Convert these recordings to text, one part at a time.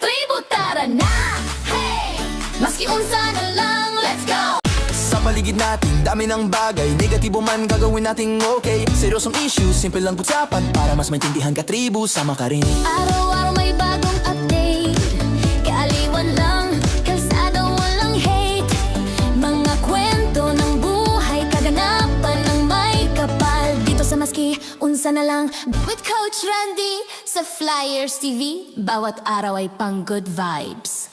Katribo, tara na! Hey! Maski unsa na lang, let's go! Sa paligid natin, dami ng bagay negatibo man gagawin nating okay. Seryosong issue, simple lang putsapan para mas maintindihan katribo, sama ka rin. Araw-araw may bagong update. Kaaliwan lang, kalsada walang hate. Mga kwento ng buhay, kaganapan ng may kapal. Dito sa Maski, unsa na lang. With Coach Randy sa Flyers TV, bawat araw ay pang good vibes.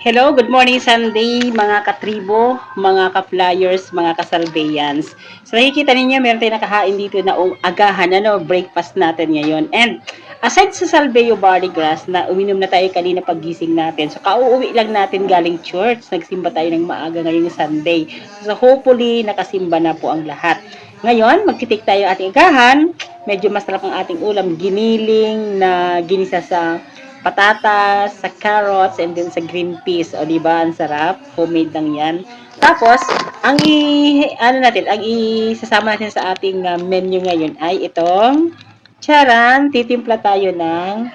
Hello, good morning Sunday mga katribo, mga ka-flyers, mga ka-salveyans. So nakikita ninyo, meron tayong nakahain dito na agahan, breakfast natin ngayon. And aside sa Salveyo Barley Grass na uminom na tayo kanina paggising natin, so kauuwi lang natin galing church, nagsimba tayo ng maaga ngayong Sunday. So hopefully nakasimba na po ang lahat. Ngayon, magtitik tayo ating agahan. Medyo masarap ang ating ulam, giniling na ginisa sa patatas, sa carrots, and then sa green peas. O, diba? Ang sarap. Homemade lang yan. Tapos, ang isasama natin sa ating menu ngayon ay itong charan, titimpla tayo ng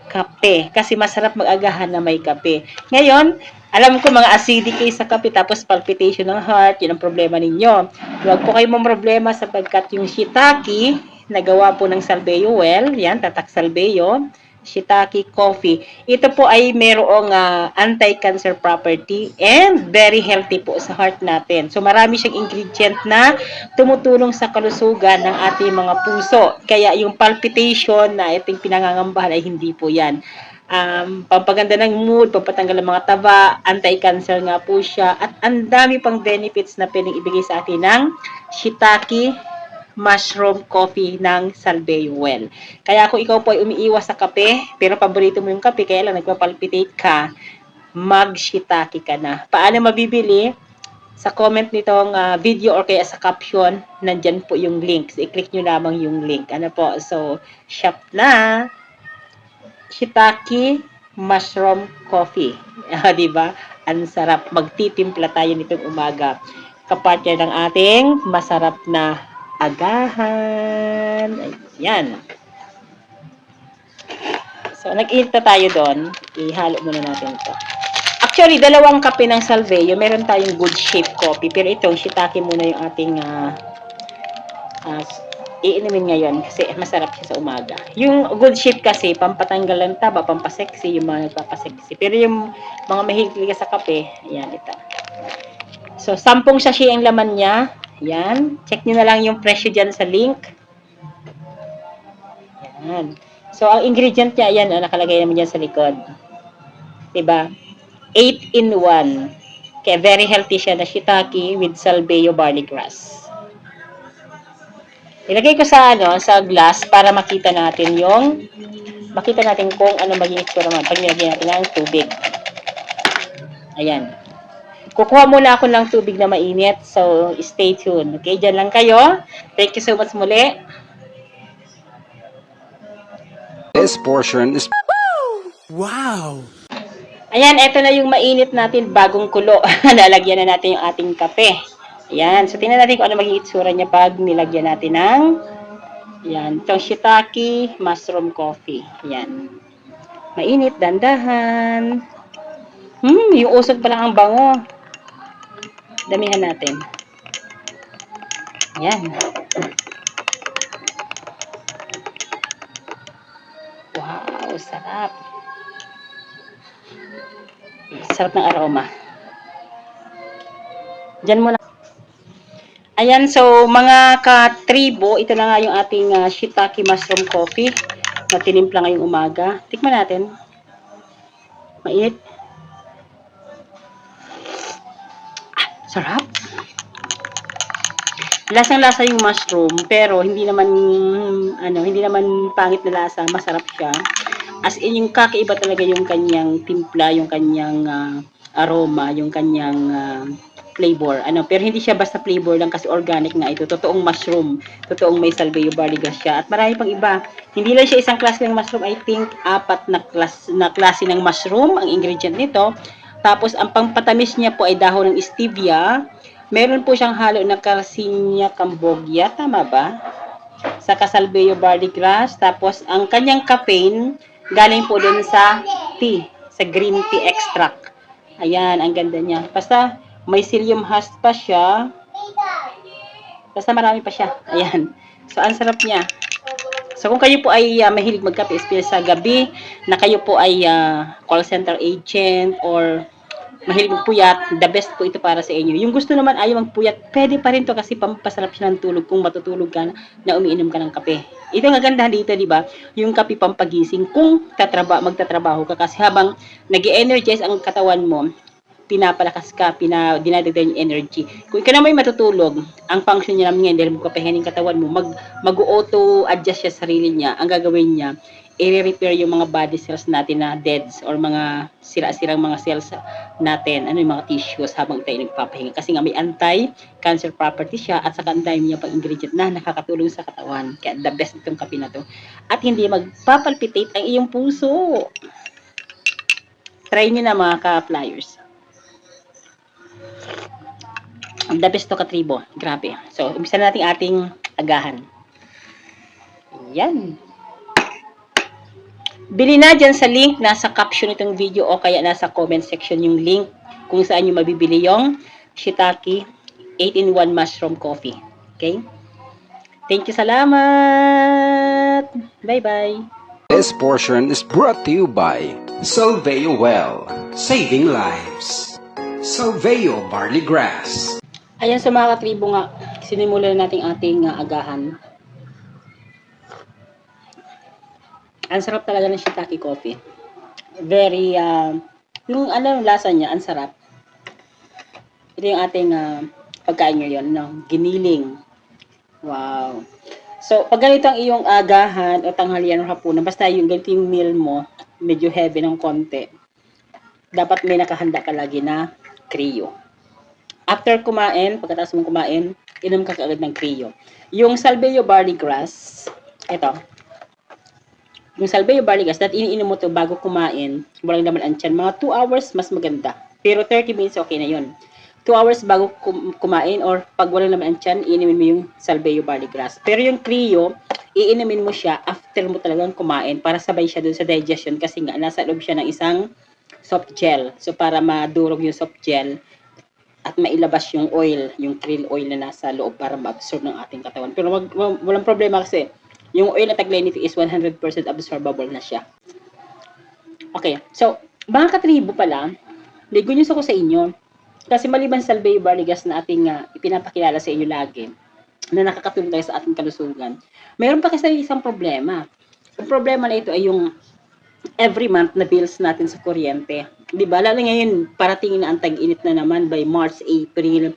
kape. Kasi masarap mag-agahan na may kape. Ngayon, alam ko mga acidic kayo sa kape, tapos palpitation ng heart, yun ang problema ninyo. Huwag po kayo mong problema sapagkat yung shiitake, nagawa po ng Salveyo Well, yan, tatak Salveyo, shiitake coffee. Ito po ay mayroong anti-cancer property and very healthy po sa heart natin. So marami siyang ingredient na tumutulong sa kalusugan ng ating mga puso. Kaya yung palpitation na itong pinangangambahan ay hindi po yan. Pampaganda ng mood, pampatanggal ng mga taba, anti-cancer nga po siya, at ang dami pang benefits na pwedeng ibigay sa atin ng shiitake mushroom coffee ng Salveyo Well. Kaya kung ikaw po ay umiiwas sa kape, pero paborito mo yung kape, kaya lang nagpapalpitate ka, mag-shiitake ka na. Paano mabibili? Sa comment nitong video or kaya sa caption, nandyan po yung link. So, i-click nyo lamang yung link. Ano po? So, shop na shiitake mushroom coffee. Diba? Ang sarap. Magtitimpla tayo nitong umaga. Kapartner ng ating masarap na agahan. Ayan. So, nag-init na tayo doon. Ihalo muna natin ito. Actually, dalawang kape ng Salveyo. Meron tayong good shape coffee. Pero itong shiitake muna yung ating iinumin ngayon kasi masarap siya sa umaga. Yung good shape kasi, pampatanggal ng taba, pampasexy, yung mga nagpapasexy. Pero yung mga mahilig sa kape, ayan, ito. So, 10 sachet ang laman niya. Yan. Check nyo na lang yung presyo dyan sa link. Yan. So, ang ingredient niya, yan, nakalagay naman dyan sa likod. Diba? 8 in 1. Kaya very healthy siya na shiitake with Salveyo Barley Grass. Ilagay ko sa, sa glass para makita natin kung ano maging itsura naman pag nilagyan natin ng tubig. Ayan. Kukuha muna ako ng tubig na mainit. So, stay tuned. Okay, dyan lang kayo. Thank you so much muli. This portion is... Wow! Ayan, eto na yung mainit natin, bagong kulo. Lalagyan na natin yung ating kape. Ayan, so tingnan natin kung ano maging itsura niya pag nilagyan natin ng ayan, itong shiitake mushroom coffee. Ayan. Mainit, dandahan. Yung usok pa lang ang bango. Damihan natin. Ayan. Wow, sarap. Sarap ng aroma. Diyan muna. Ayan, so mga katribo, ito na nga yung ating shiitake mushroom coffee na tinimpla ngayong umaga. Tikman natin. Mainit. Sarap. Lasang-lasa yung mushroom, pero hindi naman pangit na lasa, masarap siya. As in, yung kakaiba talaga yung kanyang timpla, yung kanyang aroma, yung kanyang flavor. Pero hindi siya basta flavor lang kasi organic nga ito. Totoong mushroom. Totoong may Salveyo Barley Grass siya. At marami pang iba. Hindi lang siya isang klase ng mushroom. I think 4 na klase ng mushroom ang ingredient nito. Tapos, ang pangpatamis niya po ay dahon ng stevia. Meron po siyang halo na Carcinia cambogia. Tama ba? Saka Salveo barley grass. Tapos, ang kanyang caffeine, galing po dun sa tea, sa green tea extract. Ayan, ang ganda niya. Basta, may psyllium husk pa siya. Basta marami pa siya. Ayan. So, ang sarap niya. So, kung kayo po ay mahilig magkape, especially sa gabi, na kayo po ay call center agent or mahilig magpuyat, the best po ito para sa inyo. Yung gusto naman ayaw magpuyat, pwede pa rin to kasi pampasarap siya ng tulog kung matutulog ka na umiinom ka ng kape. Ito ang kagandahan dito, di ba? Yung kape pampagising kung magtatrabaho ka kasi habang nag-energize ang katawan mo, pinapalakas ka, dinadagdag yung energy. Kung ikaw na may matutulog, ang function niya naman ngayon, dahil magpapahinga yung katawan mo, mag-auto-adjust siya sa sarili niya. Ang gagawin niya, i-repair yung mga body cells natin na deads or mga sira-sirang mga cells natin, yung mga tissues habang tayo nagpapahinga. Kasi nga may anti-cancer property siya at saka ang dami niya pang ingredient na nakakatulong sa katawan. Kaya the best itong kape na to. At hindi magpapalpitate ang iyong puso. Try niyo na mga ka-flyers. The best to katribo. Grabe. So, umpisa natin ating agahan. Yan. Bili na dyan sa link. Nasa caption itong video o kaya nasa comment section yung link kung saan nyo mabibili yung Shiitake 8-in-1 mushroom coffee. Okay? Thank you. Salamat. Bye-bye. This portion is brought to you by Salveo Well, saving lives. Salveo barley grass. Ayan sa mga katribo nga, sinimulan natin ating agahan. Ang sarap talaga ng Shiitake coffee. Very, yung lasa niya, ang sarap. Ito yung ating pagkain ngayon, no? Giniling. Wow. So, pag ganito ang iyong agahan o tanghalian o hapunan, basta yung ganito yung meal mo, medyo heavy ng konti, dapat may nakahanda ka lagi na Creo. After kumain, pagkatapos mong kumain, inom ka kaagad ng Creo. Yung Salveo barley grass, ito, yung Salveo barley grass, that iniinom mo to bago kumain, walang naman ang tiyan, mga 2 hours mas maganda. Pero 30 minutes okay na yun. 2 hours bago kumain or pag walang naman ang tiyan, iinumin mo yung Salveo barley grass. Pero yung Creo, iinumin mo siya after mo talagang kumain para sabay siya dun sa digestion kasi nga nasa loob siya ng isang soft gel. So para madurog yung soft gel at mailabas yung oil, yung krill oil na nasa loob para ma-absorb ng ating katawan. Pero walang problema kasi yung oil na taglay nito is 100% absorbable na siya. Okay, so mga katribo pala, may good news ako sa inyo. Kasi maliban sa Salveo barley grass na ating ipinapakilala sa inyo lagi, na nakakatulong tayo sa ating kalusugan, mayroon pa kasi isang problema. Ang problema na ito ay yung every month na bills natin sa kuryente. Diba? Lalo ngayon, parating na ang tag-init na naman by March, April.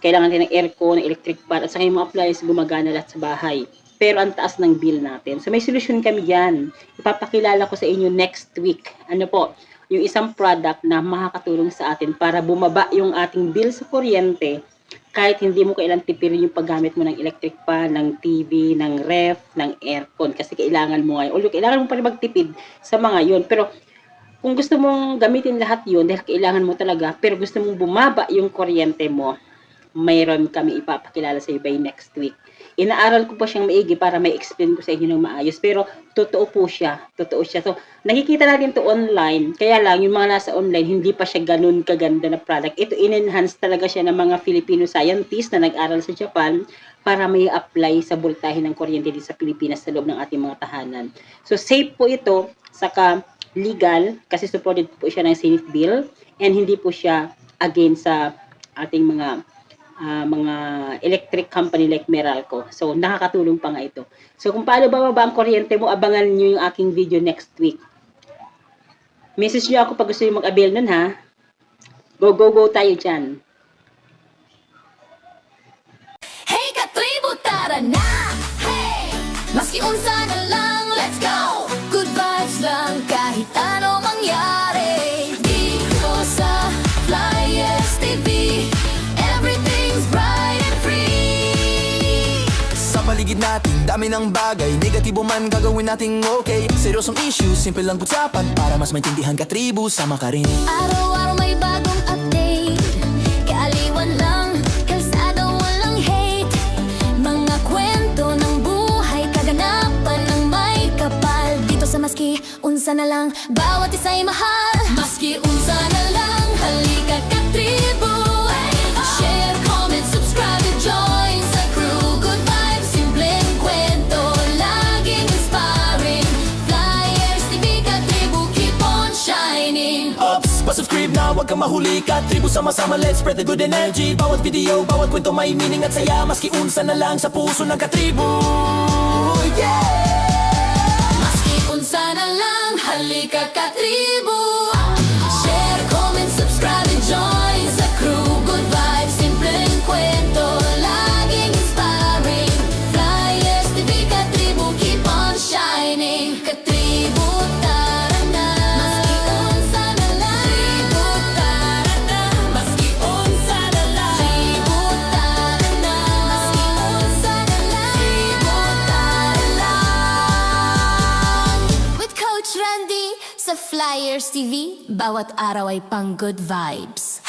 Kailangan natin ng aircon, electric fan, at saka yung mga appliances gumagana lahat sa bahay. Pero ang taas ng bill natin. So may solusyon kami dyan. Ipapakilala ko sa inyo next week. Ano po? Yung isang product na makakatulong sa atin para bumaba yung ating bill sa kuryente kahit hindi mo kailangan tipirin yung paggamit mo ng electric fan, ng TV, ng ref, ng aircon. Kasi kailangan mo ngayon. Although kailangan mo pa rin magtipid sa mga yun. Pero kung gusto mong gamitin lahat yun, dahil kailangan mo talaga, pero gusto mong bumaba yung kuryente mo, mayroon kami ipapakilala sa iyo by next week. Inaaral ko po siyang maigi para may explain ko sa inyo ng maayos. Pero totoo po siya. Totoo siya. So, nakikita natin to online. Kaya lang, yung mga nasa online, hindi pa siya ganun kaganda na product. Ito, in-enhance talaga siya ng mga Filipino scientists na nag-aral sa Japan para may apply sa voltahe ng kuryente dito sa Pilipinas sa loob ng ating mga tahanan. So, safe po ito. Saka, legal. Kasi supported po siya ng Senate bill. And hindi po siya against sa ating mga electric company like Meralco. So, nakakatulong pa nga ito. So, kung paano bababa ang kuryente mo, abangan nyo yung aking video next week. Message nyo ako pag gusto nyo mag-avail nun, ha? Go, go, go tayo dyan. Hey katribo, tara na! Hey! Maski unsa na lang, let's go! Good vibes lang kahit ano mangyari. Dito sa Flyers TV, everything's bright and free. Sa paligid natin, dami ng bagay, negatibo man gagawin nating okay. Seryosong issue, simple lang putsapan para mas maintindihan ka tribu, sama ka rin. Araw-araw may bagong update, kaaliwan lang, kalsada walang hate. Mga kwento ng buhay Maski unsa na lang, bawat isa'y mahal. Maski unsa na lang, halika katribo. Share, comment, subscribe, and join sa crew. Good vibes, simpleng kwento, laging inspiring. Flyers, TV, katribo, keep on shining. Ups, pa-subscribe na, huwag kang mahuli. Katribo, sama-sama, let's spread the good energy. Bawat video, bawat kwento may meaning at saya. Maski unsa na lang sa puso ng katribo. Yeah! Maski unsa na lang, halika katribo. Share, comment, subscribe, and join sa crew. Good vibes, simpleng kwento, laging inspiring. Flyers, TV, katribo, keep on shining. Katribo, tara na. Maski unsa na lang. Tribo, tara na. Maski unsa na lang. Tribo, tara na. Maski unsa na lang. Tribo, tara lang. With Coach Randy sa Flyers TV, bawat araw ay pang good vibes.